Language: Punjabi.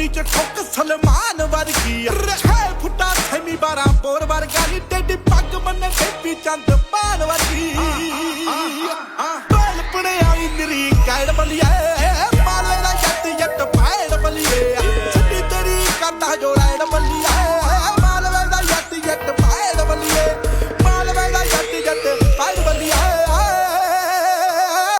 ਕੁੜੀ ਚ ਠੁੱਕ ਸਲਮਾਨ ਵਰਗੀ 6 ਫੁੱਟਾ ਸੈਮੀ 12 ਬੋਰ ਵਰਗਾ ਨੀ ਟੇਢੀ ਪੱਗ ਬੰਨੇ ਬੇਬੀ ਚੰਦ ਪਾਨ ਵਰਗੀ ਬਲਪਣੇ ਆਈ ਨਿਰੀ ਕੈੜ ਬਲੀਏ